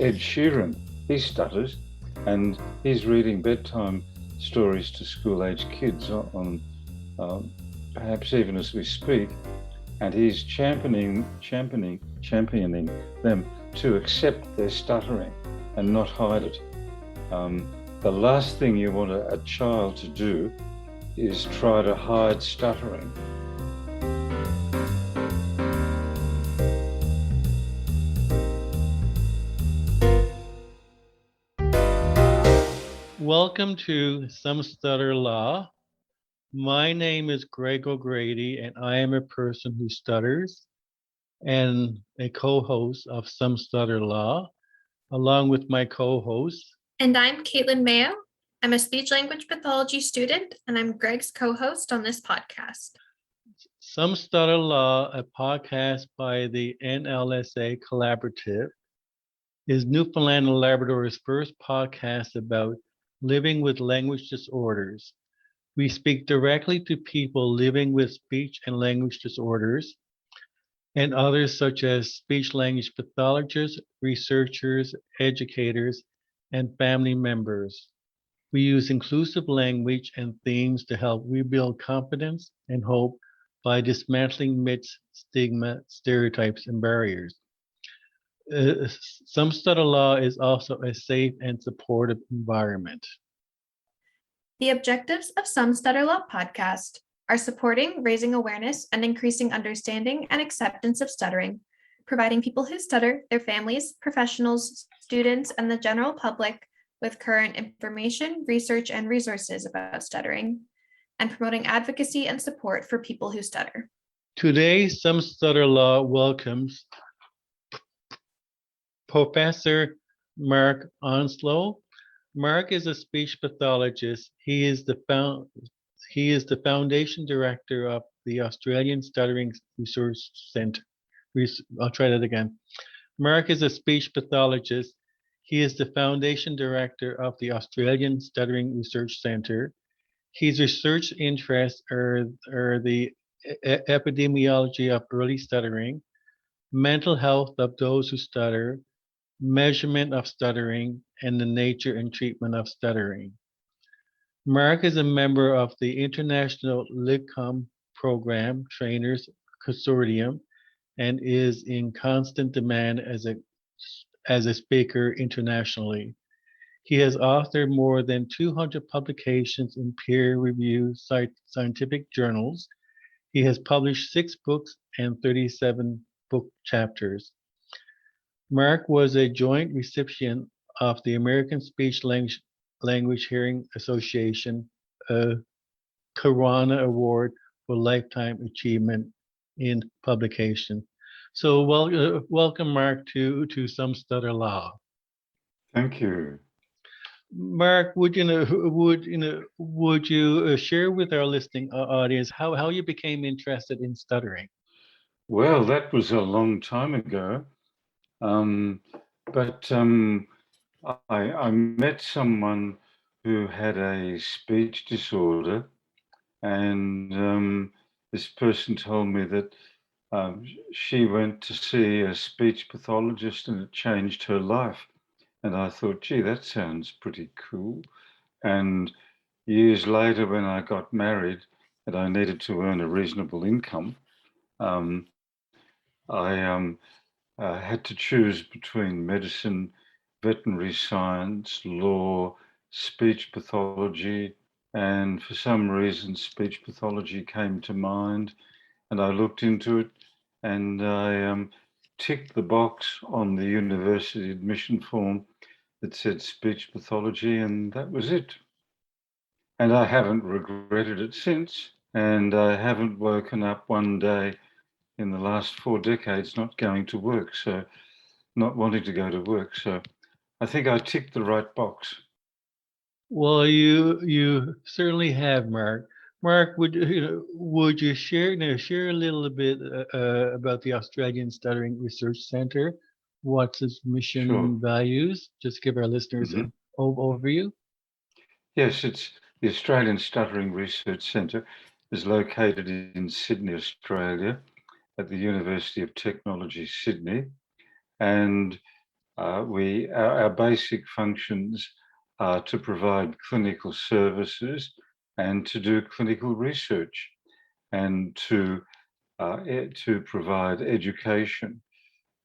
Ed Sheeran. He stutters, and he's reading bedtime stories to school-age kids on perhaps even as we speak, and he's championing them to accept their stuttering and not hide it. The last thing you want a child to do is try to hide stuttering. Welcome to Some Stutter Law. My name is Greg O'Grady, and I am a person who stutters and a co-host of Some Stutter Law, along with my co-host. And I'm Katelyn Mayo. I'm a speech-language pathology student, and I'm Greg's co-host on this podcast. Some Stutter Law, a podcast by the NLSA Collaborative, is Newfoundland and Labrador's first podcast about living with language disorders. We speak directly to people living with speech and language disorders and others such as speech-language pathologists, researchers, educators, and family members. We use inclusive language and themes to help rebuild confidence and hope by dismantling myths, stigma, stereotypes, and barriers. Some Stutter Law is also a safe and supportive environment. The objectives of Some Stutter Law podcast are supporting, raising awareness, and increasing understanding and acceptance of stuttering, providing people who stutter, their families, professionals, students, and the general public with current information, research, and resources about stuttering, and promoting advocacy and support for people who stutter. Today, Some Stutter Law welcomes Professor Mark Onslow. Mark is a speech pathologist. He is the foundation director of the Australian Stuttering Research Centre. I'll try that again. Mark is a speech pathologist. He is the foundation director of the Australian Stuttering Research Centre. His research interests are the epidemiology of early stuttering, mental health of those who stutter, measurement of stuttering, and the nature and treatment of stuttering. Mark is a member of the International Lidcombe Program Trainers Consortium and is in constant demand as a speaker internationally. He has authored more than 200 publications in peer-reviewed scientific journals. He has published 6 books and 37 book chapters. Mark was a joint recipient of the American Speech Language Hearing Association Corona Award for Lifetime Achievement in Publication. So welcome, Mark, to Some Stutter Law. Thank you. Mark, would you share with our listening audience how you became interested in stuttering? Well, that was a long time ago. But I met someone who had a speech disorder, and this person told me that she went to see a speech pathologist and it changed her life. And I thought, gee, that sounds pretty cool. And years later, when I got married and I needed to earn a reasonable income, I had to choose between medicine, veterinary science, law, speech pathology, and for some reason, speech pathology came to mind, and I looked into it, and I ticked the box on the university admission form that said speech pathology, and that was it. And I haven't regretted it since, and I haven't woken up one day in the last 4 decades not going to work, so not wanting to go to work. So I think I ticked the right box. Well, you certainly have, Mark. Mark, would you share a little bit about the Australian Stuttering Research Centre? What's its mission and values? Just give our listeners an overview. Yes, it's the Australian Stuttering Research Centre is located in Sydney, Australia, at the University of Technology, Sydney. And our basic functions are to provide clinical services and to do clinical research and to provide education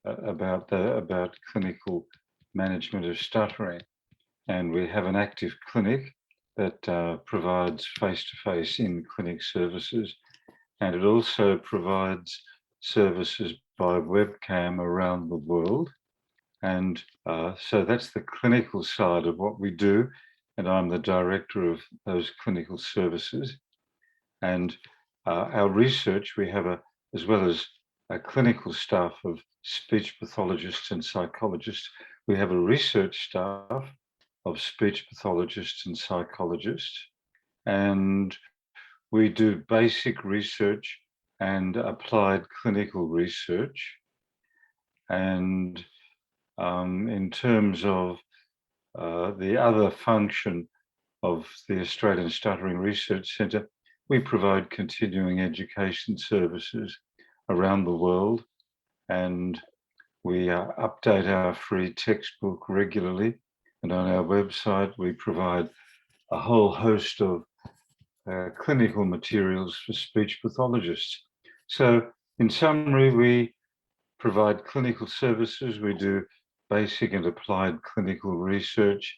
about clinical management of stuttering. And we have an active clinic that provides face-to-face in-clinic services, and it also provides services by webcam around the world. And so that's the clinical side of what we do, and I'm the director of those clinical services. And our research, we have as well as a clinical staff of speech pathologists and psychologists, we have a research staff of speech pathologists and psychologists. And we do basic research and applied clinical research. And in terms of the other function of the Australian Stuttering Research Centre, we provide continuing education services around the world, and we update our free textbook regularly. And on our website, we provide a whole host of clinical materials for speech pathologists. So in summary, we provide clinical services, we do basic and applied clinical research,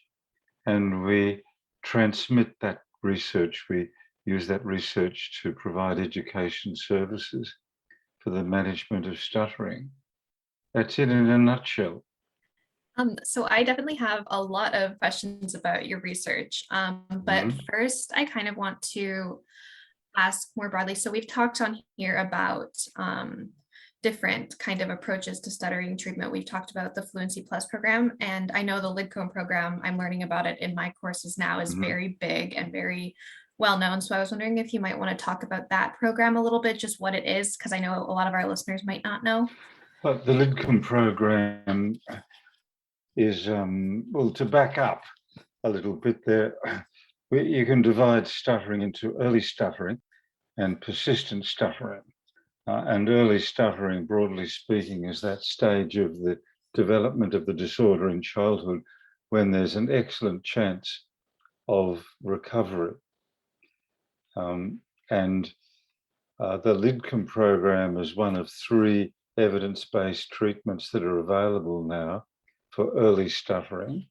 and we transmit that research. We use that research to provide education services for the management of stuttering. That's it in a nutshell. So I definitely have a lot of questions about your research, but first I kind of want to ask more broadly. So we've talked on here about different kind of approaches to stuttering treatment. We've talked about the Fluency Plus program, and I know the Lidcombe program, I'm learning about it in my courses now, is very big and very well known. So I was wondering if you might want to talk about that program a little bit, just what it is, because I know a lot of our listeners might not know. But the Lidcombe program is, well, to back up a little bit there, you can divide stuttering into early stuttering and persistent stuttering. And early stuttering, broadly speaking, is that stage of the development of the disorder in childhood when there's an excellent chance of recovery. And the Lidcombe program is one of 3 evidence-based treatments that are available now for early stuttering.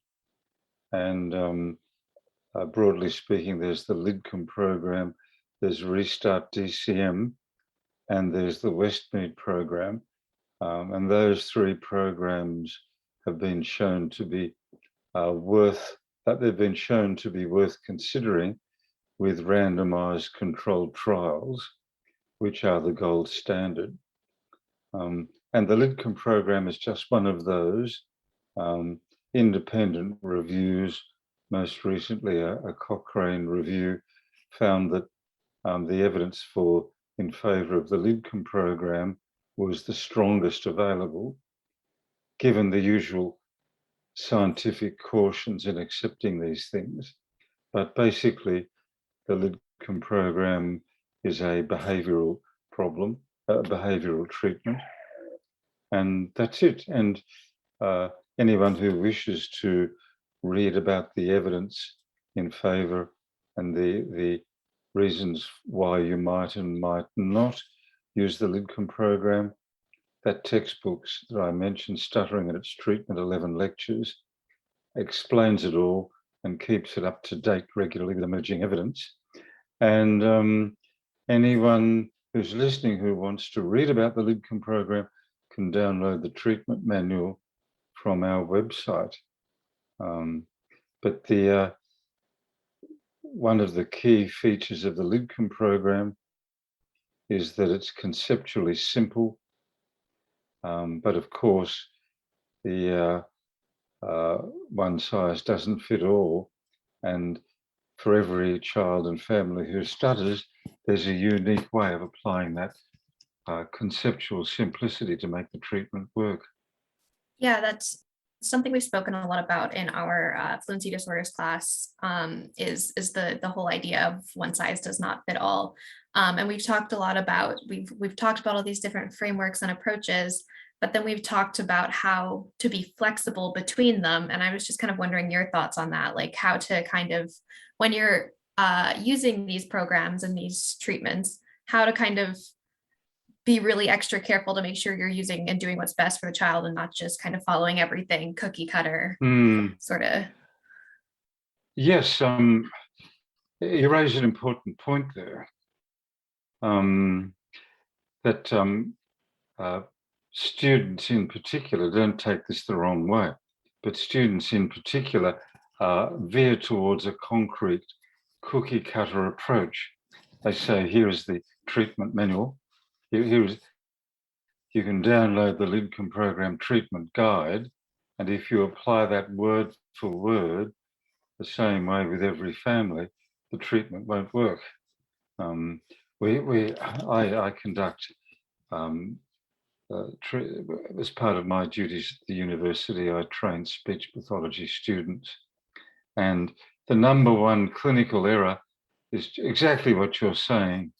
And broadly speaking, there's the Lidcombe program, there's Restart DCM, and there's the Westmead program. And those 3 programs have been shown to be worth considering with randomized controlled trials, which are the gold standard. And the Lidcombe program is just one of those. Independent reviews, most recently a Cochrane review, found that the evidence in favour of the Lidcombe program was the strongest available, given the usual scientific cautions in accepting these things. But basically, the Lidcombe program is a behavioural problem, a behavioural treatment, and that's it. And anyone who wishes to read about the evidence in favour and the reasons why you might and might not use the Lidcombe program, that textbook that I mentioned, Stuttering and Its Treatment, 11 lectures, explains it all and keeps it up to date regularly with emerging evidence. And anyone who's listening who wants to read about the Lidcombe program can download the treatment manual from our website. But one of the key features of the Lidcombe program is that it's conceptually simple, but of course the one size doesn't fit all, and for every child and family who stutters, there's a unique way of applying that conceptual simplicity to make the treatment work. Yeah, that's something we've spoken a lot about in our fluency disorders class, is the whole idea of one size does not fit all. And we've talked a lot about, we've talked about all these different frameworks and approaches, but then we've talked about how to be flexible between them. And I was just kind of wondering your thoughts on that, like how to kind of, when you're using these programs and these treatments, how to kind of be really extra careful to make sure you're using and doing what's best for the child and not just kind of following everything cookie cutter sort of. Yes, you raise an important point there. That students in particular, don't take this the wrong way, but students in particular veer towards a concrete cookie cutter approach. They say, here is the treatment manual. You can download the Lidcombe Program Treatment Guide, and if you apply that word for word the same way with every family, the treatment won't work. I conduct, as part of my duties at the university, I train speech pathology students. And the number one clinical error is exactly what you're saying.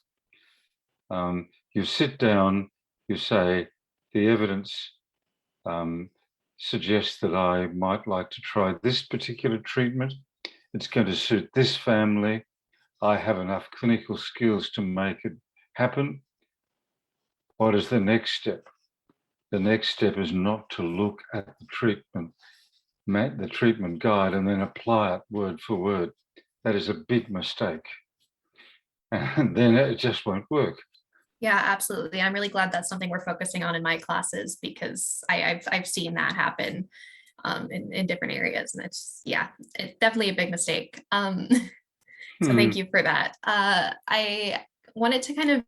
You sit down, you say, the evidence suggests that I might like to try this particular treatment. It's going to suit this family. I have enough clinical skills to make it happen. What is the next step? The next step is not to look at the treatment guide and then apply it word for word. That is a big mistake. And then it just won't work. Yeah, absolutely. I'm really glad that's something we're focusing on in my classes, because I've seen that happen in different areas, and it's definitely a big mistake. So thank you for that. I wanted to kind of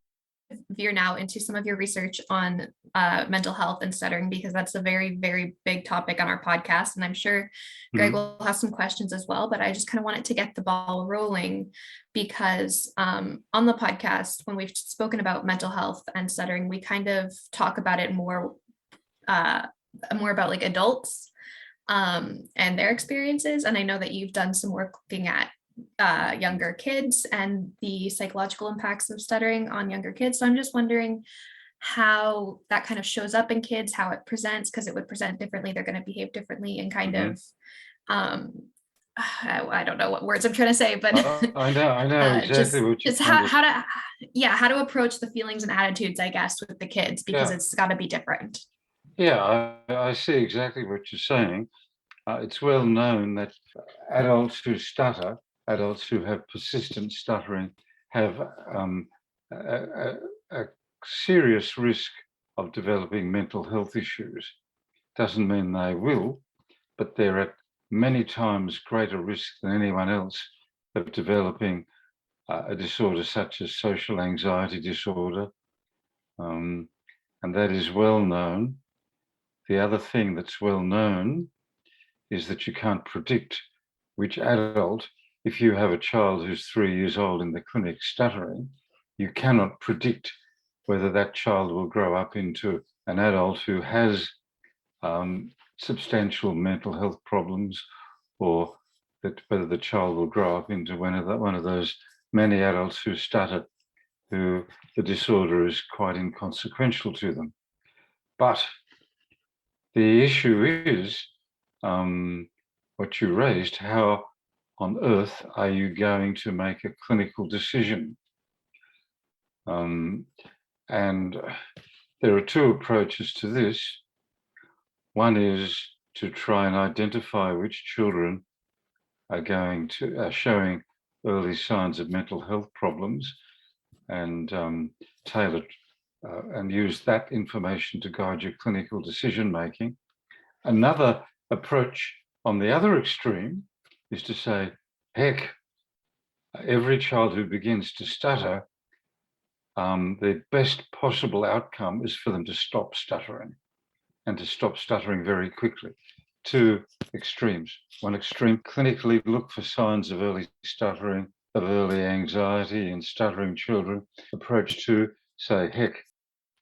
veer now into some of your research on mental health and stuttering, because that's a very, very big topic on our podcast. And I'm sure Greg will have some questions as well, but I just kind of wanted to get the ball rolling, because on the podcast, when we've spoken about mental health and stuttering, we kind of talk about it more about like adults and their experiences. And I know that you've done some work looking at younger kids and the psychological impacts of stuttering on younger kids. So I'm just wondering how that kind of shows up in kids, how it presents, because it would present differently. They're going to behave differently, and kind of, I don't know what words I'm trying to say, but I know exactly what you're how to approach the feelings and attitudes, I guess, with the kids, because it's got to be different. Yeah, I see exactly what you're saying. It's well known that adults who stutter, adults who have persistent stuttering, have a serious risk of developing mental health issues. Doesn't mean they will, but they're at many times greater risk than anyone else of developing a disorder such as social anxiety disorder. And that is well known. The other thing that's well known is that you can't predict which adult, if you have a child who's 3 years old in the clinic stuttering, you cannot predict whether that child will grow up into an adult who has substantial mental health problems, or that whether the child will grow up into one of those many adults who stutter, who the disorder is quite inconsequential to them. But the issue is what you raised: how on earth are you going to make a clinical decision? And there are two approaches to this. One is to try and identify which children are showing early signs of mental health problems, and tailor and use that information to guide your clinical decision making. Another approach on the other extreme is to say, heck, every child who begins to stutter, the best possible outcome is for them to stop stuttering, and to stop stuttering very quickly. Two extremes. One extreme, clinically look for signs of early stuttering, of early anxiety in stuttering children. Approach two, say, heck,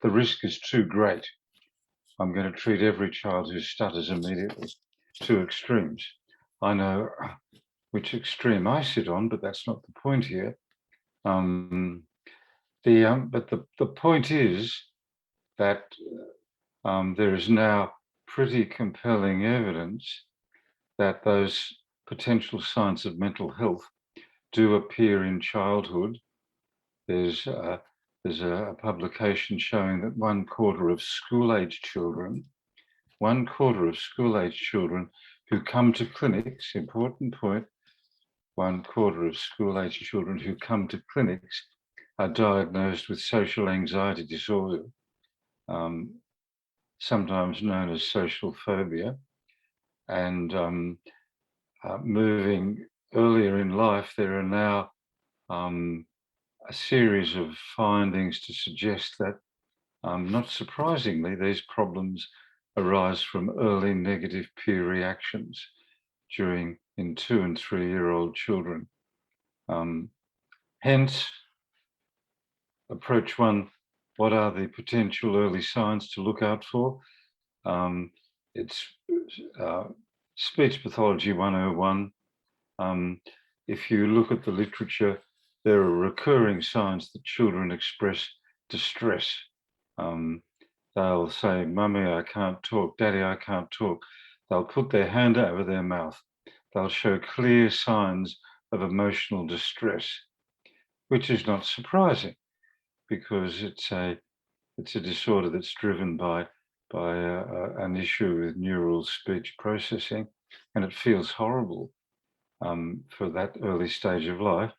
the risk is too great. I'm going to treat every child who stutters immediately. Two extremes. I know which extreme I sit on, but that's not the point here. But the point is that there is now pretty compelling evidence that those potential signs of mental health do appear in childhood. There's a publication showing that 1/4 of school-age children who come to clinics, important point, 1/4 of school-age children who come to clinics are diagnosed with social anxiety disorder, sometimes known as social phobia. And moving earlier in life, there are now a series of findings to suggest that, not surprisingly, these problems arise from early negative peer reactions in 2- and 3-year-old children. Hence, approach one, what are the potential early signs to look out for? It's Speech Pathology 101. If you look at the literature, there are recurring signs that children express distress. They'll say, "Mummy, I can't talk. Daddy, I can't talk." They'll put their hand over their mouth. They'll show clear signs of emotional distress, which is not surprising because it's a disorder that's driven by an issue with neural speech processing, and it feels horrible for that early stage of life.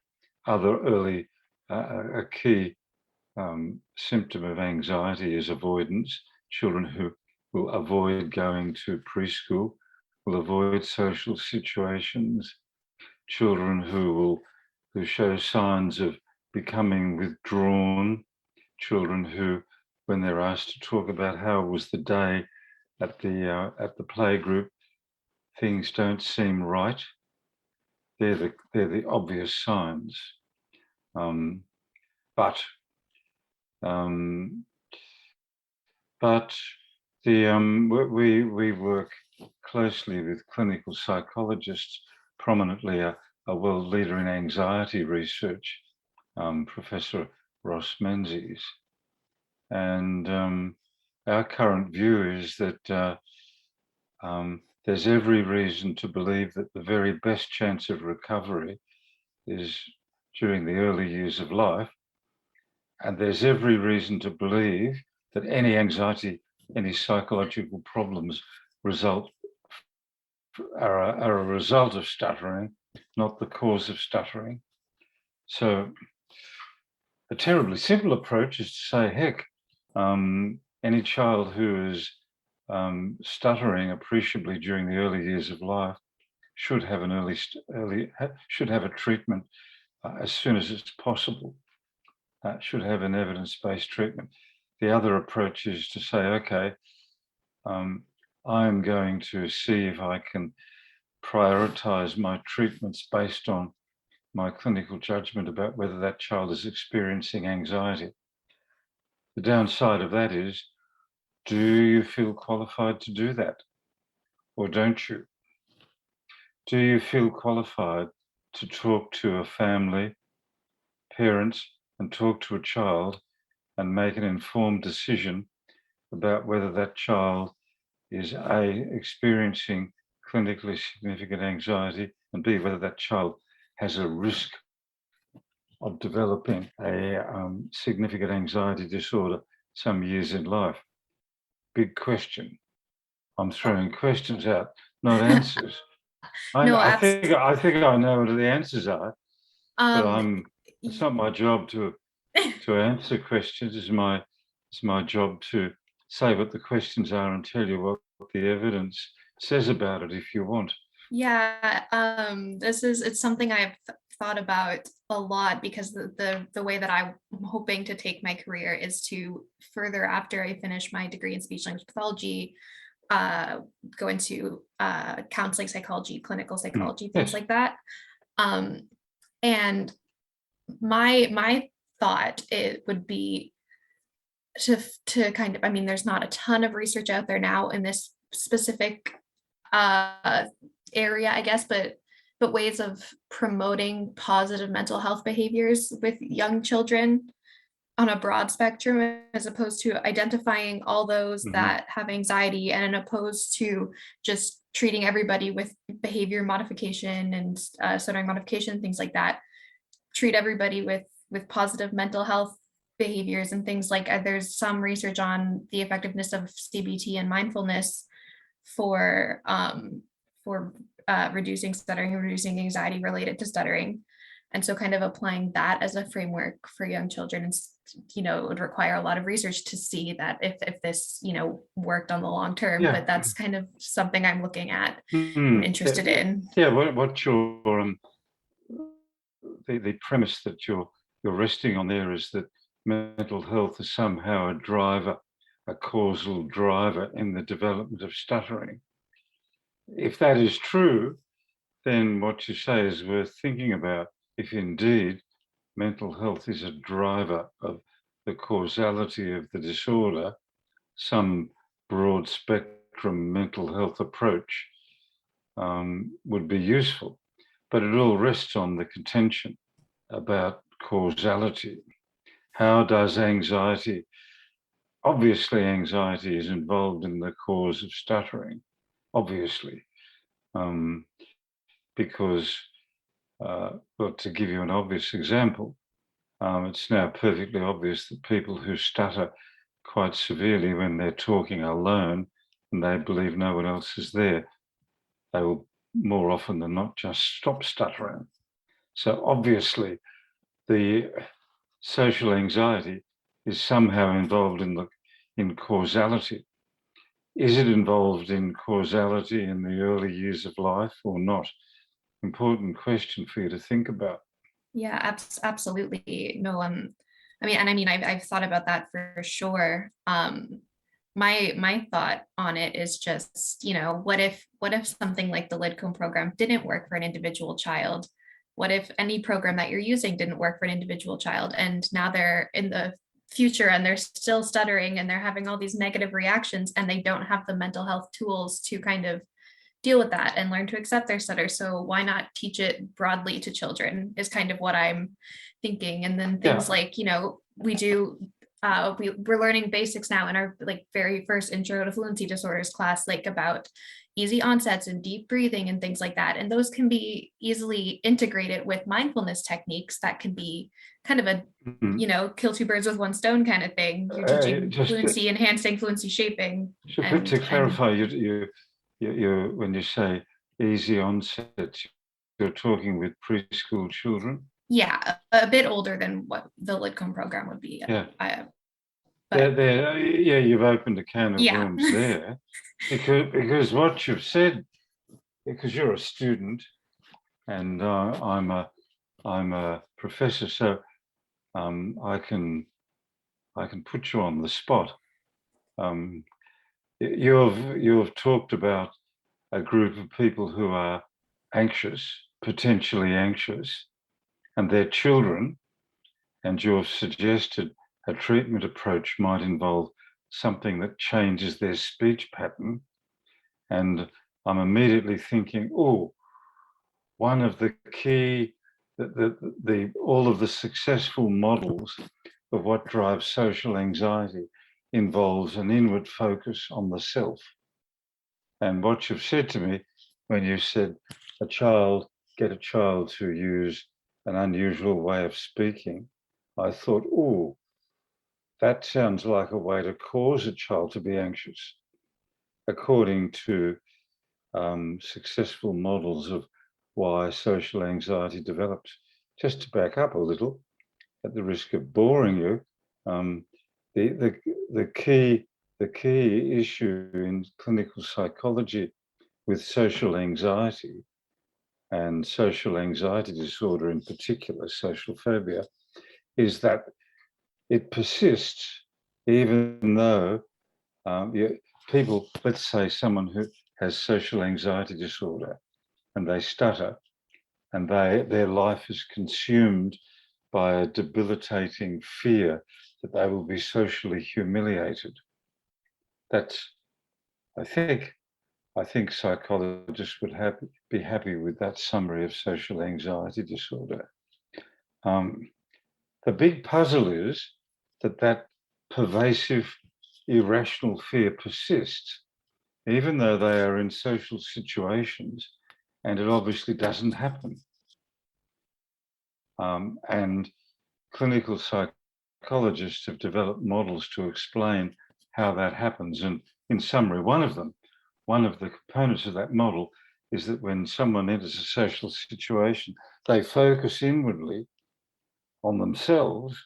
Other early, a key symptom of anxiety is avoidance. Children who will avoid going to preschool, will avoid social situations. Children who show signs of becoming withdrawn. Children who, when they're asked to talk about how was the day at the playgroup, things don't seem right. They're the obvious signs. But we work closely with clinical psychologists, prominently a world leader in anxiety research, Professor Ross Menzies. And our current view is that there's every reason to believe that the very best chance of recovery is during the early years of life. And there's every reason to believe that any anxiety, any psychological problems are a result of stuttering, not the cause of stuttering. So a terribly simple approach is to say, heck, any child who is stuttering appreciably during the early years of life should have should have a treatment as soon as it's possible. Should have an evidence-based treatment. The other approach is to say, okay, I'm going to see if I can prioritize my treatments based on my clinical judgment about whether that child is experiencing anxiety. The downside of that is, do you feel qualified to do that? Or don't you? Do you feel qualified to talk to a family, parents, and talk to a child and make an informed decision about whether that child is A, experiencing clinically significant anxiety, and B, whether that child has a risk of developing a significant anxiety disorder some years in life? Big question. I'm throwing questions out, not answers. No, I think I know what the answers are, but it's not my job to answer questions. It's my job to say what the questions are and tell you what the evidence says about it if you want. Yeah, it's something I've thought about a lot because the way that I'm hoping to take my career is to further, after I finish my degree in speech language pathology, go into counseling psychology, clinical psychology, things like that. And my thought it would be to kind of, I mean, there's not a ton of research out there now in this specific area, I guess, but ways of promoting positive mental health behaviors with young children on a broad spectrum, as opposed to identifying all those Mhm. that have anxiety, and opposed to just treating everybody with behavior modification and stuttering modification, things like that. Treat everybody with positive mental health behaviors and things like there's some research on the effectiveness of CBT and mindfulness for reducing stuttering and reducing anxiety related to stuttering. And so kind of applying that as a framework for young children, it would require a lot of research to see that if this, worked on the long term, Yeah. but that's kind of something I'm looking at Mm. and interested in. Yeah, what your the premise that you're resting on there is that mental health is somehow a driver, a causal driver in the development of stuttering. If that is true, then what you say is worth thinking about. If indeed mental health is a driver of the causality of the disorder, some broad spectrum mental health approach would be useful. But it all rests on the contention about causality. How does anxiety, obviously, anxiety is involved in the cause of stuttering, obviously, because, well, to give you an obvious example, it's now perfectly obvious that people who stutter quite severely when they're talking alone and they believe no one else is there, they will more often than not just stop stuttering. So obviously, the social anxiety is somehow involved in causality. Is it involved in causality in the early years of life or not? Important question for you to think about. Yeah, absolutely. No, I've thought about that for sure. My thought on it is just, what if something like the Lidcombe program didn't work for an individual child? What if any program that you're using didn't work for an individual child, and now they're in the future and they're still stuttering and they're having all these negative reactions, and they don't have the mental health tools to kind of deal with that and learn to accept their stutter. So why not teach it broadly to children is kind of what I'm thinking. And then things like, we're learning basics now in our very first intro to fluency disorders class, about easy onsets and deep breathing and things like that. And those can be easily integrated with mindfulness techniques that can be kind of a, kill two birds with one stone kind of thing. You're teaching fluency enhancing, fluency shaping. To clarify, you when you say easy onset, you're talking with preschool children? Yeah, a bit older than what the Lidcombe program would be. Yeah. But you've opened a can of worms there, because what you've said, because you're a student and I'm a professor, so I can put you on the spot. You've talked about a group of people who are anxious, potentially anxious, and their children, and you've suggested a treatment approach might involve something that changes their speech pattern. And I'm immediately thinking, one of the key, all of the successful models of what drives social anxiety involves an inward focus on the self. And what you've said to me when you said get a child to use an unusual way of speaking, I thought, that sounds like a way to cause a child to be anxious. According to successful models of why social anxiety develops. Just to back up a little, at the risk of boring you, the key issue in clinical psychology with social anxiety and social anxiety disorder in particular, social phobia, is that it persists even though people, let's say someone who has social anxiety disorder and they stutter and their life is consumed by a debilitating fear that they will be socially humiliated. That's, I think psychologists would be happy with that summary of social anxiety disorder. The big puzzle is that pervasive irrational fear persists, even though they are in social situations, and it obviously doesn't happen. And clinical psychologists have developed models to explain how that happens. And in summary, one of the components of that model is that when someone enters a social situation, they focus inwardly on themselves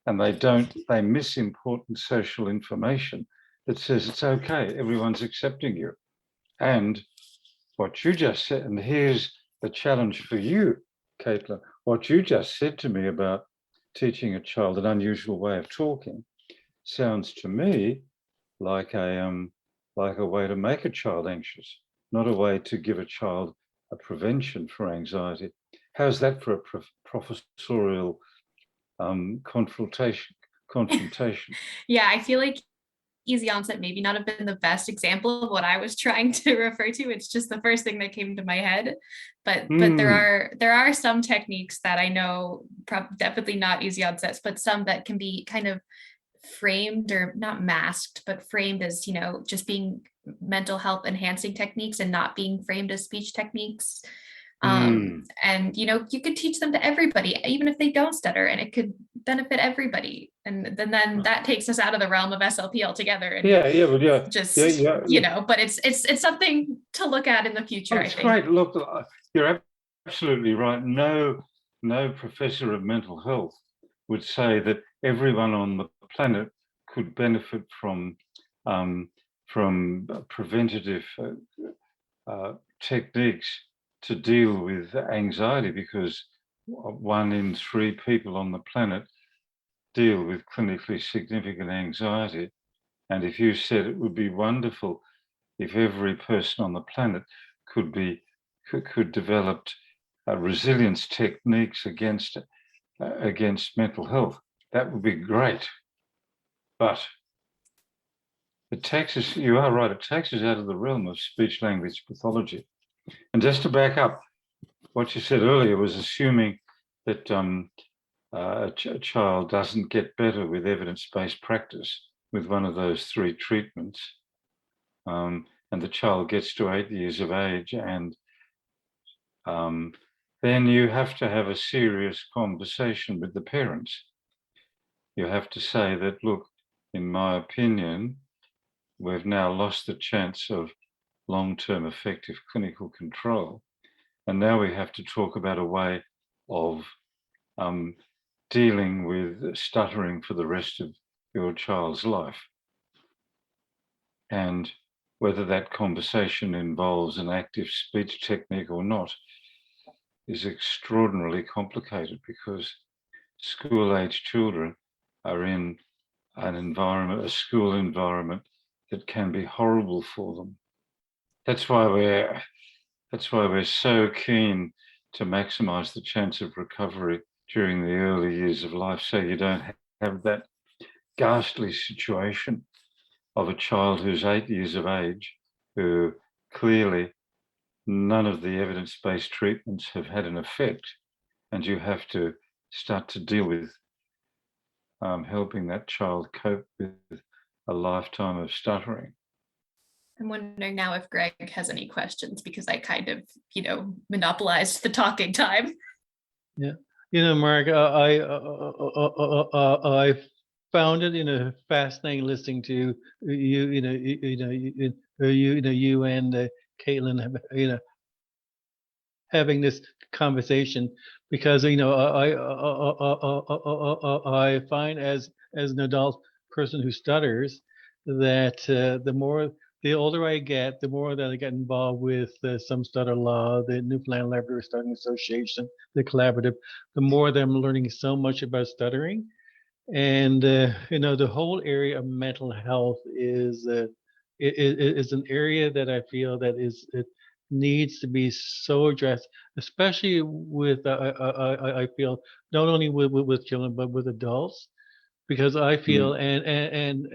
and they miss important social information that says it's okay, everyone's accepting you. And what you just said, and here's the challenge for you, Katelyn, what you just said to me about teaching a child an unusual way of talking sounds to me like a way to make a child anxious, not a way to give a child a prevention for anxiety. How's that for a professorial confrontation? Yeah, I feel like easy onset maybe not have been the best example of what I was trying to refer to. It's just the first thing that came to my head. But there are some techniques that I know, definitely not easy onsets, but some that can be kind of framed, or not masked, but framed as, just being mental health enhancing techniques and not being framed as speech techniques. And you could teach them to everybody, even if they don't stutter, and it could benefit everybody. And then that takes us out of the realm of SLP altogether. And but it's something to look at in the future. It's great. Look, you're absolutely right. No professor of mental health would say that everyone on the planet could benefit from preventative techniques to deal with anxiety, because 1 in 3 people on the planet deal with clinically significant anxiety. And if you said it would be wonderful if every person on the planet could develop resilience techniques against mental health, that would be great. But you are right, it takes us out of the realm of speech language pathology. And just to back up, what you said earlier was assuming that a child doesn't get better with evidence-based practice with one of those 3 treatments, and the child gets to 8 years of age, and then you have to have a serious conversation with the parents. You have to say that, look, in my opinion, we've now lost the chance of long-term effective clinical control. And now we have to talk about a way of dealing with stuttering for the rest of your child's life. And whether that conversation involves an active speech technique or not is extraordinarily complicated, because school-age children are in a school environment that can be horrible for them. That's why we're so keen to maximize the chance of recovery during the early years of life, so you don't have that ghastly situation of a child who's 8 years of age, who clearly none of the evidence-based treatments have had an effect, and you have to start to deal with helping that child cope with a lifetime of stuttering. I'm wondering now if Greg has any questions, because I kind of, monopolized the talking time. Yeah, Mark, I found it, fascinating listening to you, you and Katelyn, having this conversation, because I find as an adult person who stutters that the older I get, the more that I get involved with some stutter law, the Newfoundland Labrador Stuttering Association, the collaborative, the more that I'm learning so much about stuttering. And the whole area of mental health is an area that I feel that it needs to be so addressed, especially with I feel not only with children but with adults, because I feel and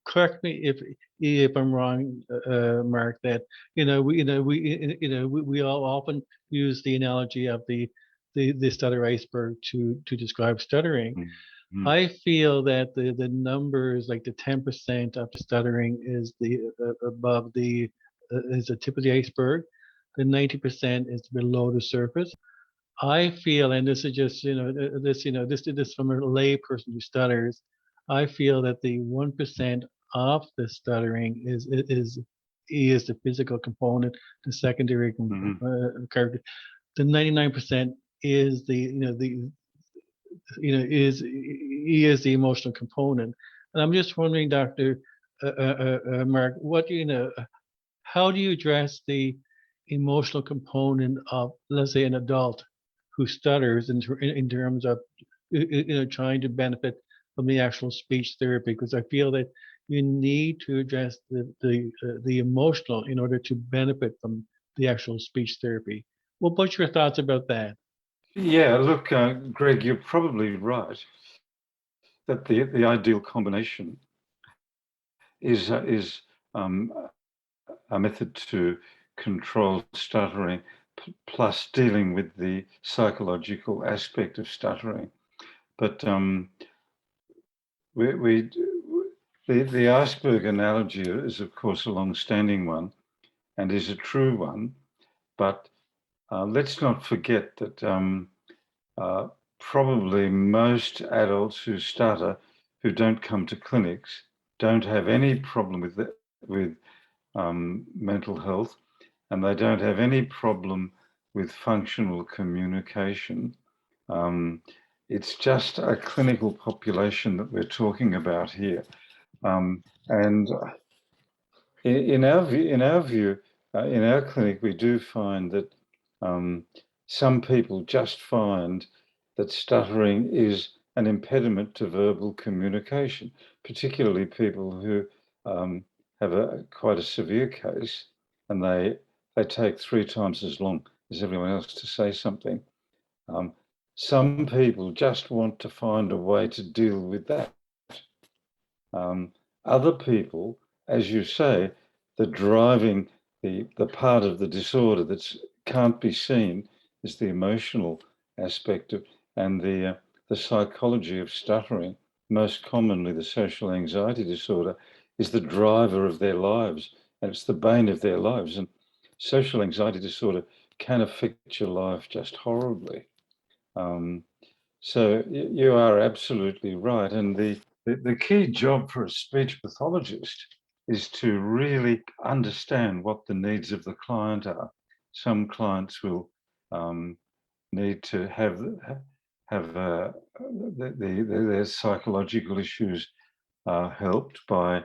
correct me if I'm wrong, Mark, that we all often use the analogy of the stutter iceberg to describe stuttering. I feel that the numbers, like the 10% of the stuttering, is the above the is the tip of the iceberg. The 90% is below the surface. I feel, and this is just this from a lay person who stutters. I feel that the 1% of the stuttering is the physical component, the secondary character. The 99% is is the emotional component. And I'm just wondering, Dr. Mark, what do you know? How do you address the emotional component of, let's say, an adult who stutters in terms of trying to benefit from the actual speech therapy? Because I feel that you need to address the emotional in order to benefit from the actual speech therapy. Well, what's your thoughts about that? Yeah, look, Greg, you're probably right that the ideal combination is a method to control stuttering plus dealing with the psychological aspect of stuttering. But the iceberg analogy is, of course, a long-standing one and is a true one. But let's not forget that probably most adults who stutter, who don't come to clinics, don't have any problem with mental health, and they don't have any problem with functional communication. It's just a clinical population that we're talking about here. And in our view, in our clinic, we do find that some people just find that stuttering is an impediment to verbal communication, particularly people who have quite a severe case, and they take 3 times as long as everyone else to say something. Some people just want to find a way to deal with that. Other people, as you say, the part of the disorder that can't be seen is the emotional aspect of, and the psychology of stuttering. Most commonly, the social anxiety disorder is the driver of their lives, and it's the bane of their lives. And social anxiety disorder can affect your life just horribly. So you are absolutely right. And the key job for a speech pathologist is to really understand what the needs of the client are. Some clients will need to have their psychological issues helped by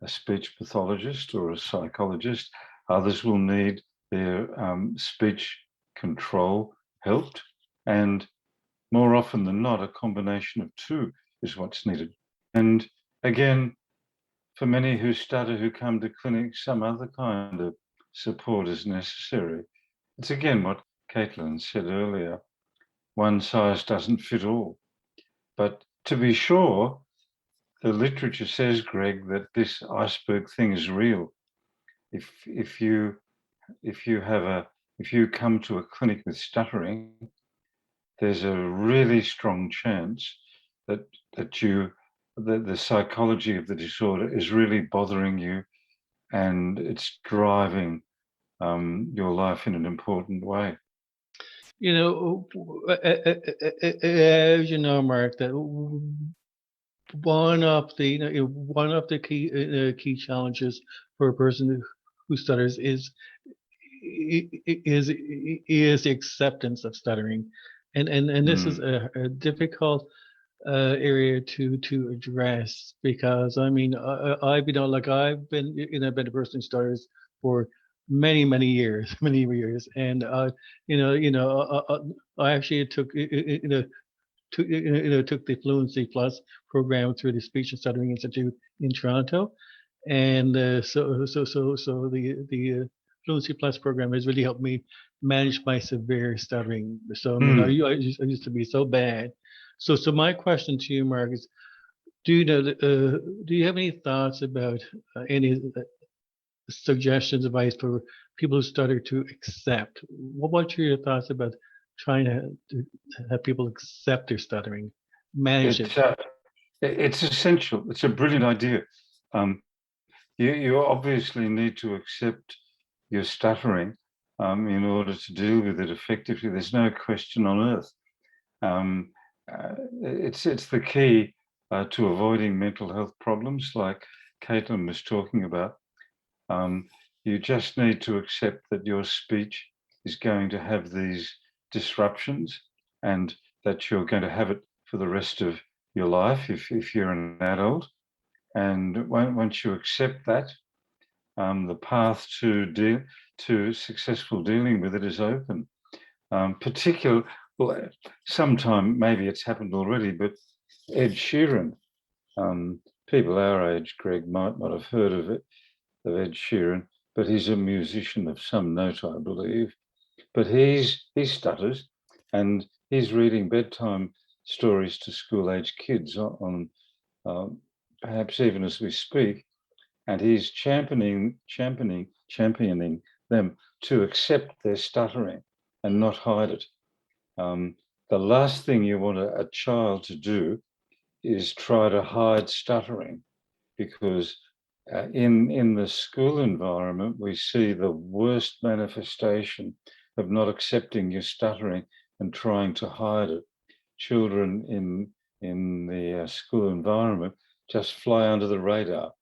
a speech pathologist or a psychologist. Others will need their speech control helped, and more often than not, a combination of two is what's needed. And again, for many who stutter, who come to clinics, some other kind of support is necessary. It's again what Katelyn said earlier, one size doesn't fit all. But to be sure, the literature says, Greg, that this iceberg thing is real. If you come to a clinic with stuttering, there's a really strong chance that the psychology of the disorder is really bothering you, and it's driving your life in an important way. You know, as you know, Mark, that one of the key challenges for a person who stutters is the acceptance of stuttering, and this is a difficult area to address, because I mean I've been a person who stutters for many years, and I actually took took the Fluency Plus program through the Speech and Stuttering Institute in Toronto, and so the Fluency Plus program has really helped me manage my severe stuttering. So I mean, I used to be so bad. So my question to you, Mark, is: do you have any thoughts about any suggestions, advice for people who stutter to accept? What's your thoughts about trying to have people accept their stuttering? manage it? It's essential. It's a brilliant idea. You obviously need to accept your stuttering in order to deal with it effectively. There's no question on earth. It's the key to avoiding mental health problems like Katelyn was talking about. You just need to accept that your speech is going to have these disruptions and that you're going to have it for the rest of your life if you're an adult. And once you accept that, the path to successful dealing with it is open. Well, sometime maybe it's happened already, but Ed Sheeran, people our age, Greg, might not have heard of Ed Sheeran, but he's a musician of some note, I believe. But he stutters, and he's reading bedtime stories to school-age kids on perhaps even as we speak, and he's championing them to accept their stuttering and not hide it. The last thing you want a child to do is try to hide stuttering, because in the school environment, we see the worst manifestation of not accepting your stuttering and trying to hide it. Children in the school environment just fly under the radar.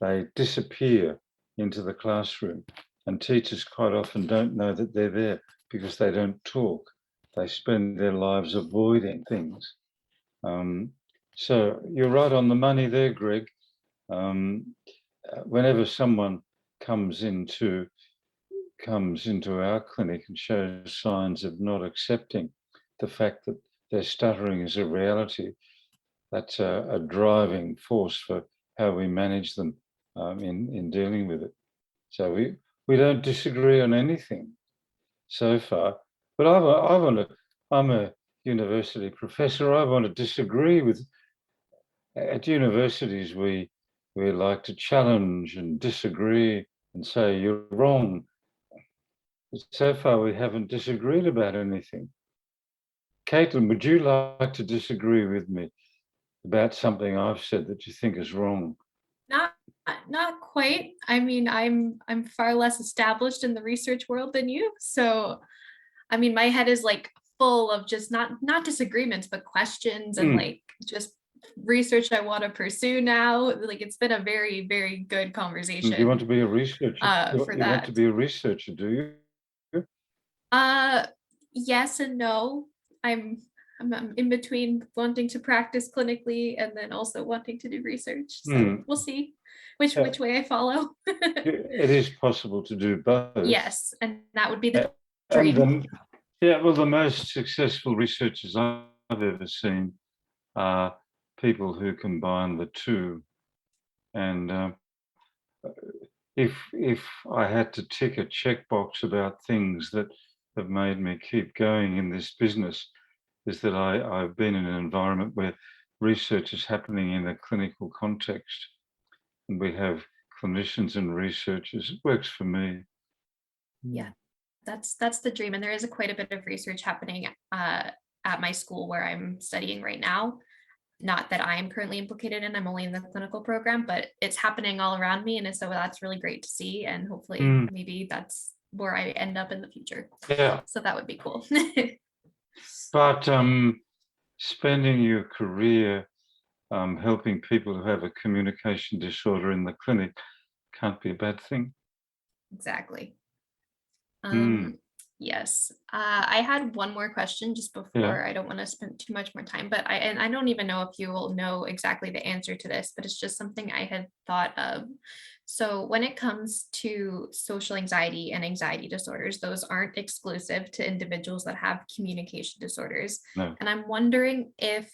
They disappear into the classroom, and teachers quite often don't know that they're there because they don't talk. They spend their lives avoiding things. So you're right on the money there, Greg. Whenever someone comes into our clinic and shows signs of not accepting the fact that their stuttering is a reality, that's a driving force for how we manage them in dealing with it. So we don't disagree on anything so far. But I'm a university professor. I want to disagree with. At universities, we like to challenge and disagree and say you're wrong. But so far, we haven't disagreed about anything. Katelyn, would you like to disagree with me about something I've said that you think is wrong? Not quite. I mean, I'm far less established in the research world than you. So, I mean, my head is like full of just not disagreements, but questions and like just research I want to pursue now. Like it's been a very, very good conversation. Do you want to be a researcher? You want to be a researcher, do you? Yes and no. I'm in between wanting to practice clinically and then also wanting to do research. So we'll see which way I follow. It is possible to do both. Yes, and that would be the dream. Well, the most successful researchers I've ever seen are people who combine the two. And if I had to tick a checkbox about things that have made me keep going in this business, is that I've been in an environment where research is happening in a clinical context, and we have clinicians and researchers. It works for me. Yeah, that's the dream. And there is quite a bit of research happening at my school where I'm studying right now. Not that I'm currently implicated in, I'm only in the clinical program, but it's happening all around me. And so that's really great to see. And hopefully maybe that's where I end up in the future. Yeah. So that would be cool. But spending your career helping people who have a communication disorder in the clinic can't be a bad thing. Exactly. Yes. I had one more question just before. Yeah. I don't want to spend too much more time, but I don't even know if you will know exactly the answer to this, but it's just something I had thought of. So when it comes to social anxiety and anxiety disorders, those aren't exclusive to individuals that have communication disorders. No. And I'm wondering if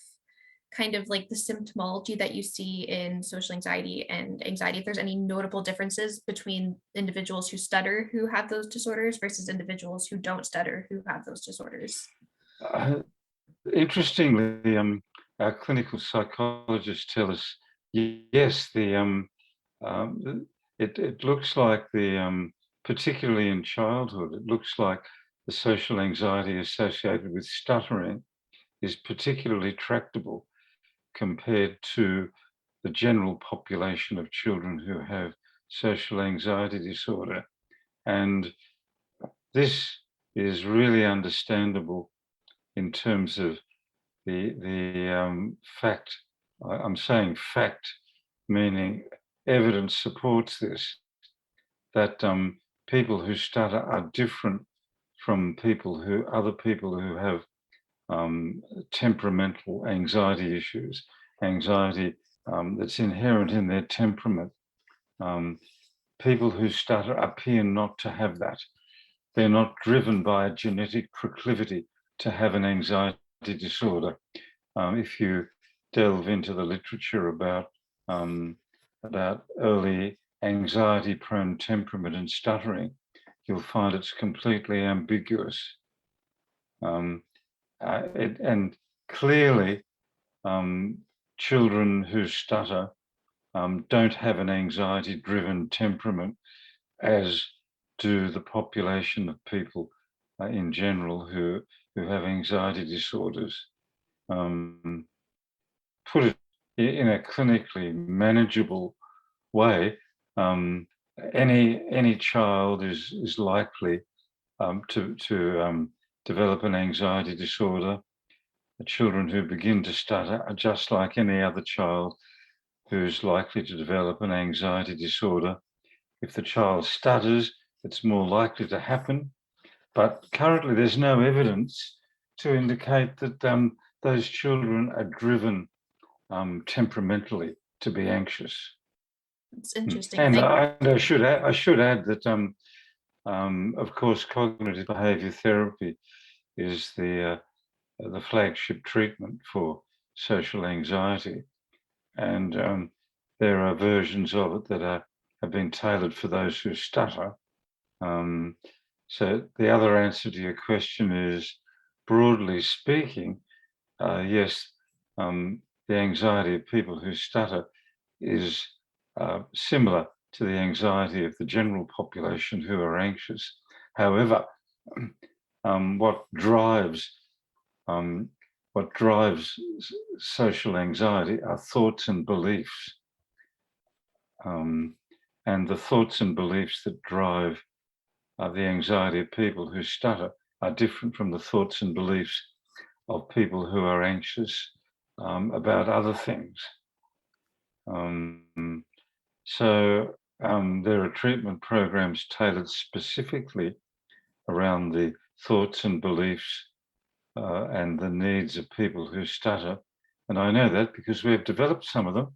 kind of like the symptomology that you see in social anxiety and anxiety, if there's any notable differences between individuals who stutter who have those disorders versus individuals who don't stutter who have those disorders. Interestingly, our clinical psychologists tell us, yes, it looks like particularly in childhood, it looks like the social anxiety associated with stuttering is particularly tractable compared to the general population of children who have social anxiety disorder. And this is really understandable in terms of the fact. I'm saying fact, meaning evidence supports this, that people who stutter are different from other people who have temperamental anxiety issues, anxiety that's inherent in their temperament. People who stutter appear not to have that. They're not driven by a genetic proclivity to have an anxiety disorder. If you delve into the literature about early anxiety-prone temperament and stuttering, you'll find it's completely ambiguous. And clearly, children who stutter don't have an anxiety-driven temperament, as do the population of people in general who have anxiety disorders. Put it in a clinically manageable way, any child is likely to develop an anxiety disorder. The children who begin to stutter are just like any other child who's likely to develop an anxiety disorder. If the child stutters, it's more likely to happen. But currently, there's no evidence to indicate that those children are driven temperamentally to be anxious. It's interesting. And I should add that, of course, cognitive behaviour therapy is the flagship treatment for social anxiety, and there are versions of it that have been tailored for those who stutter. So the other answer to your question is, broadly speaking, yes, the anxiety of people who stutter is similar to the anxiety of the general population who are anxious. However, what drives social anxiety are thoughts and beliefs, and the thoughts and beliefs that drive the anxiety of people who stutter are different from the thoughts and beliefs of people who are anxious about other things. So there are treatment programs tailored specifically around the thoughts and beliefs and the needs of people who stutter. And I know that because we've developed some of them,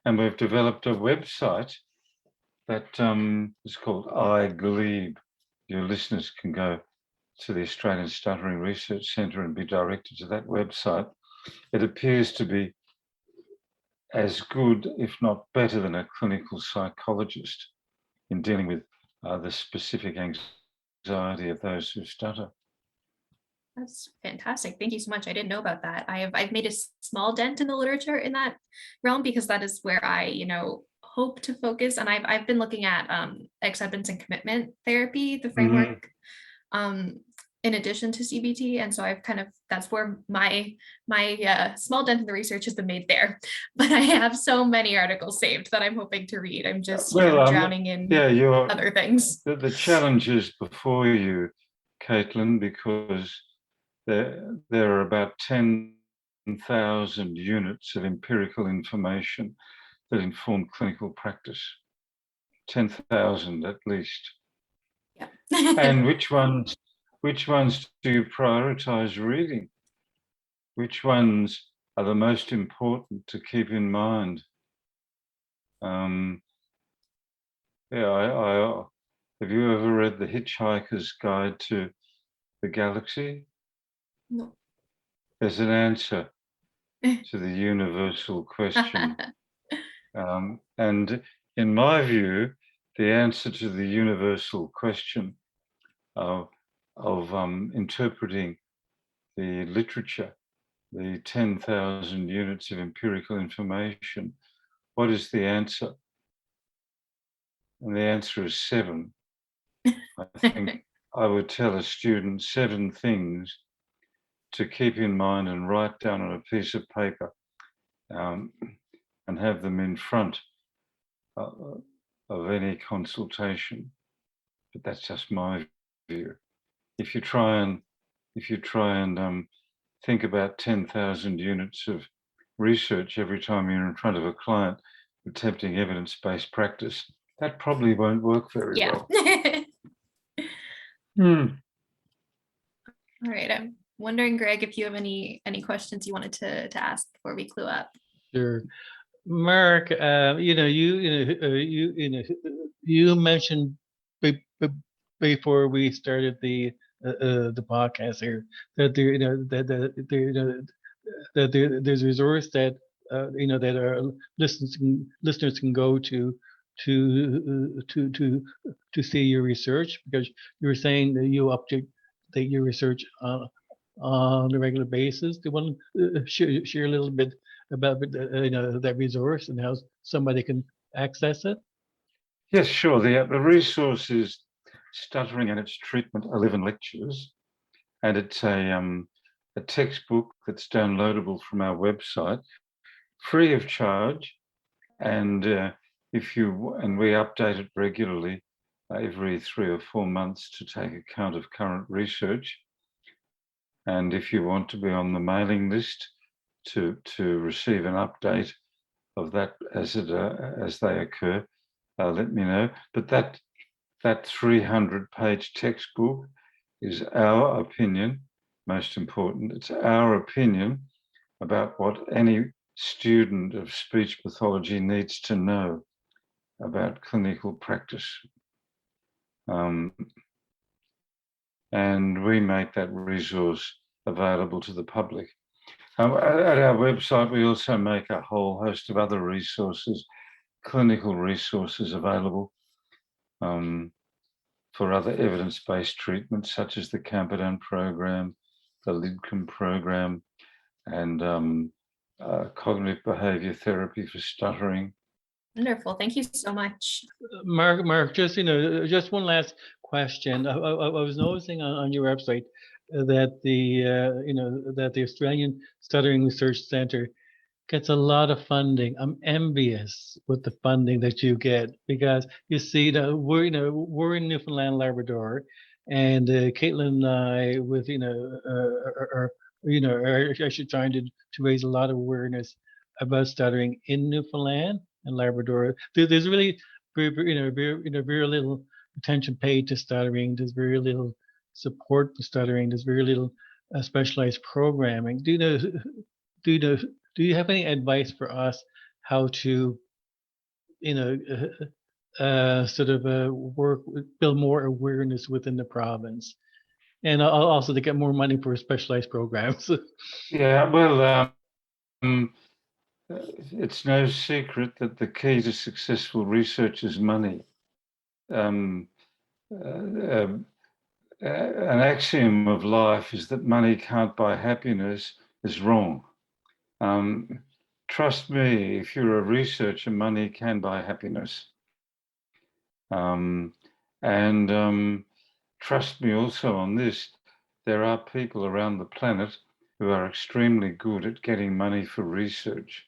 and we've developed a website that is called iGleeb. Your listeners can go to the Australian Stuttering Research Centre and be directed to that website. It appears to be as good, if not better, than a clinical psychologist in dealing with the specific anxiety of those who stutter. That's fantastic. Thank you so much. I didn't know about that. I've made a small dent in the literature in that realm because that is where I, hope to focus. And I've been looking at acceptance and commitment therapy, the framework, in addition to CBT. And so that's where my small dent in the research has been made there. But I have so many articles saved that I'm hoping to read. I'm just drowning in other things. The challenge is before you, Katelyn, because there are about 10,000 units of empirical information that inform clinical practice. 10,000 at least. Yeah. And which ones do you prioritize reading? Which ones are the most important to keep in mind? Have you ever read The Hitchhiker's Guide to the Galaxy? No. There's an answer to the universal question. And in my view, the answer to the universal question of interpreting the literature, the 10,000 units of empirical information, what is the answer? And the answer is 7. I think I would tell a student 7 things to keep in mind and write down on a piece of paper and have them in front of any consultation. But that's just my view. If you try and think about 10,000 units of research every time you're in front of a client attempting evidence-based practice, that probably won't work very well. All right. I'm wondering, Greg, if you have any questions you wanted to ask before we clue up. Sure. Mark, you mentioned before we started the podcast here that there, that there's a resource that that our listeners can go to see your research, because you were saying that you update your research on a regular basis. Do you want to share a little bit about that resource and how somebody can access it? Yes, sure. The resource is Stuttering and Its Treatment, 11 lectures, and it's a textbook that's downloadable from our website, free of charge, and we update it regularly every 3 or 4 months to take account of current research. And if you want to be on the mailing list to receive an update of that as they occur, let me know. But that 300-page textbook is our opinion, most important. It's our opinion about what any student of speech pathology needs to know about clinical practice. And we make that resource available to the public. At our website, we also make a whole host of other resources, clinical resources available for other evidence-based treatments, such as the Camperdown program, the Lidcombe program, and cognitive behavior therapy for stuttering. Wonderful. Thank you so much. Mark, just just one last question. I was noticing on your website that the Australian Stuttering Research Centre gets a lot of funding. I'm envious with the funding that you get, because you see that we're in Newfoundland, Labrador, and Katelyn and I are actually trying to raise a lot of awareness about stuttering in Newfoundland and Labrador. There's really very little attention paid to stuttering. There's very little support for stuttering. There's very little specialized programming. Do you have any advice for us how to build more awareness within the province, and also to get more money for specialized programs? Yeah, well, it's no secret that the key to successful research is money. An axiom of life is that money can't buy happiness is wrong. Trust me, if you're a researcher, money can buy happiness. Trust me also on this, there are people around the planet who are extremely good at getting money for research.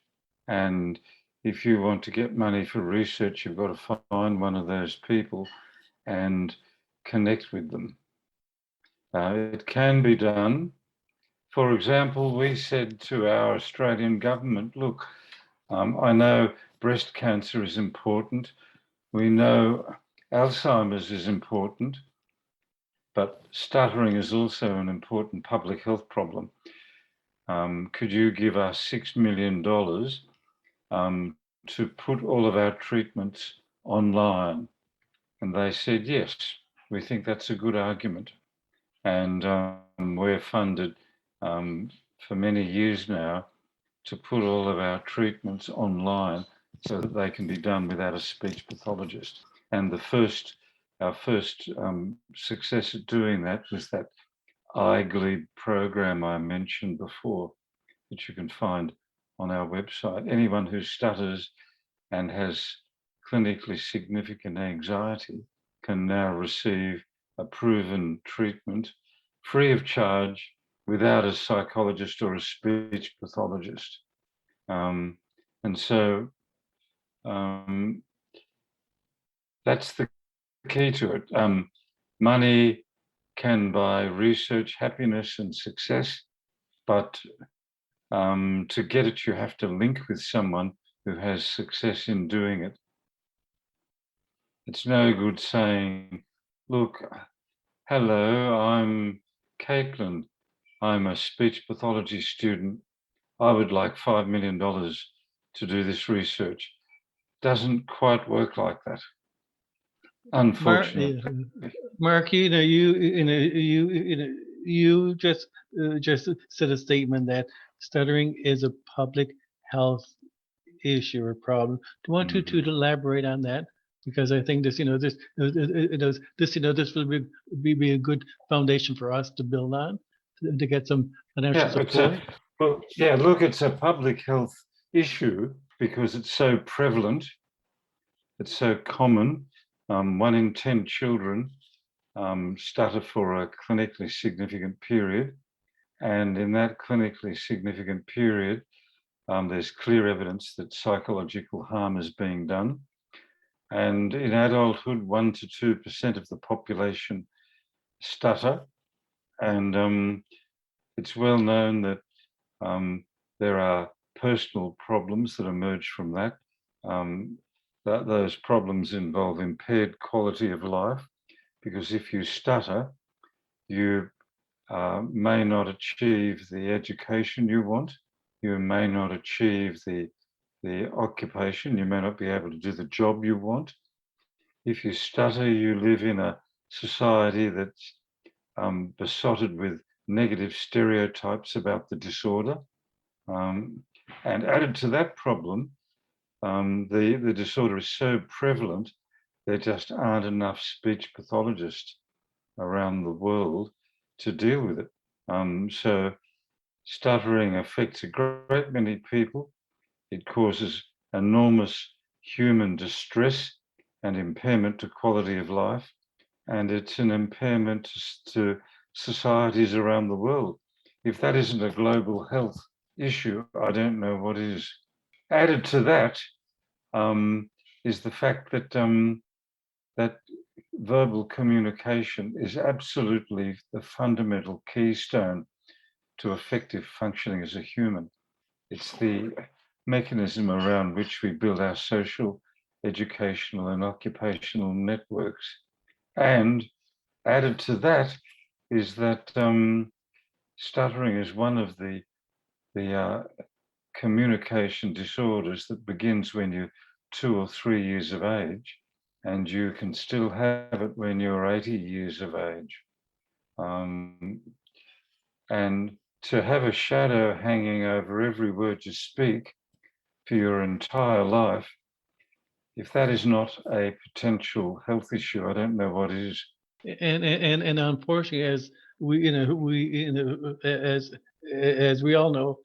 And if you want to get money for research, you've got to find one of those people and connect with them. It can be done. For example, we said to our Australian government, look, I know breast cancer is important. We know Alzheimer's is important, but stuttering is also an important public health problem. Could you give us $6 million to put all of our treatments online? And they said, yes, we think that's a good argument. And we're funded for many years now to put all of our treatments online so that they can be done without a speech pathologist. And our first success at doing that was that iGleed program I mentioned before, which you can find on our website. Anyone who stutters and has clinically significant anxiety can now receive a proven treatment free of charge without a psychologist or a speech pathologist. And so that's the key to it. Money can buy research, happiness, and success, but to get it, you have to link with someone who has success in doing it. It's no good saying, look, hello, I'm Katelyn. I'm a speech pathology student. I would like $5 million to do this research. Doesn't quite work like that, unfortunately. Mark, you just said a statement that stuttering is a public health issue or problem. Do you want to elaborate on that? Because I think this will be a good foundation for us to build on to get some financial support. Look, it's a public health issue because it's so prevalent. It's so common. 1 in 10 children stutter for a clinically significant period. And in that clinically significant period, there's clear evidence that psychological harm is being done. And in adulthood, 1 to 2% of the population stutter. And it's well known that there are personal problems that emerge from that. Those problems involve impaired quality of life, because if you stutter, you may not achieve the education you want. You may not achieve the occupation. You may not be able to do the job you want. If you stutter, you live in a society that's besotted with negative stereotypes about the disorder. And added to that problem, the disorder is so prevalent, there just aren't enough speech pathologists around the world to deal with it. So stuttering affects a great many people. It causes enormous human distress and impairment to quality of life. And it's an impairment to societies around the world. If that isn't a global health issue, I don't know what is. Added to that is the fact that that verbal communication is absolutely the fundamental keystone to effective functioning as a human. It's the mechanism around which we build our social, educational, and occupational networks. And added to that is that stuttering is one of the communication disorders that begins when you're 2 or 3 years of age, and you can still have it when you're 80 years of age. And to have a shadow hanging over every word you speak for your entire life, if that is not a potential health issue, I don't know what is. And unfortunately, as as we all know,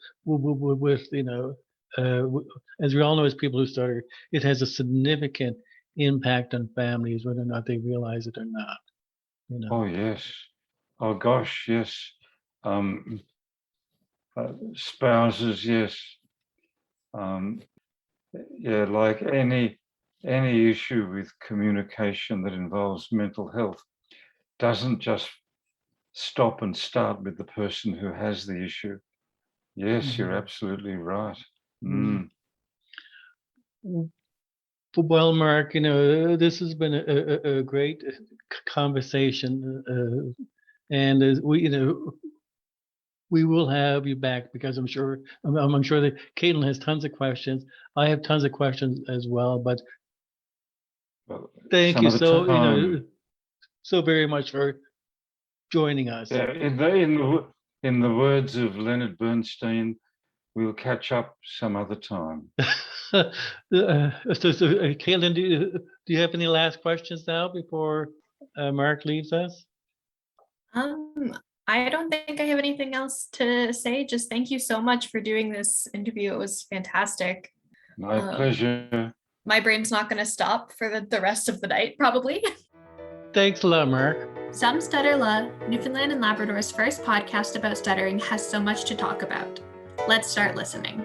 as we all know, as people who stutter, it has a significant impact on families, whether or not they realize it or not. Oh yes, oh gosh, yes. Spouses, yes. Like any issue with communication that involves mental health doesn't just stop and start with the person who has the issue. Yes, you're absolutely right. Well, Mark, this has been a great conversation, and as we will have you back, because I'm sure that Katelyn has tons of questions. I have tons of questions as well, but thank you so very much for joining us. Yeah, in the words of Leonard Bernstein, we'll catch up some other time. Katelyn, do you have any last questions now before Mark leaves us? I don't think I have anything else to say. Just thank you so much for doing this interview. It was fantastic. My pleasure. My brain's not going to stop for the rest of the night, probably. Thanks a lot, Mark. Some Stutter La, Newfoundland and Labrador's first podcast about stuttering, has so much to talk about. Let's start listening.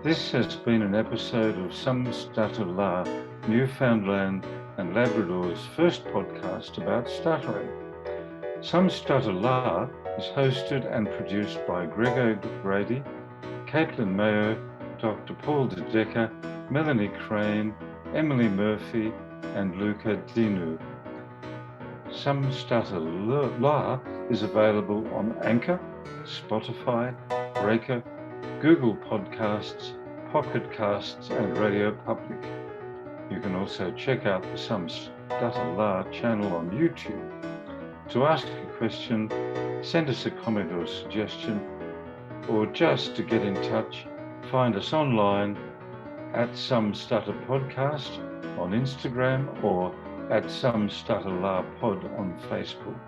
This has been an episode of Some Stutter La, Newfoundland and Labrador's first podcast about stuttering. Some Stutter La is hosted and produced by Greg O'Grady, Katelyn Mayo, Dr. Paul De Decker, Melanie Crane, Emily Murphy, and Luca Dinu. Some Stutter La is available on Anchor, Spotify, Breaker, Google Podcasts, Pocket Casts, and Radio Public. You can also check out the Some Stutter La channel on YouTube. To ask a question, send us a comment or suggestion, or just to get in touch, find us online at Some Stutter Podcast on Instagram or at Some Stutter La Pod on Facebook.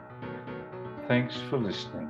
Thanks for listening.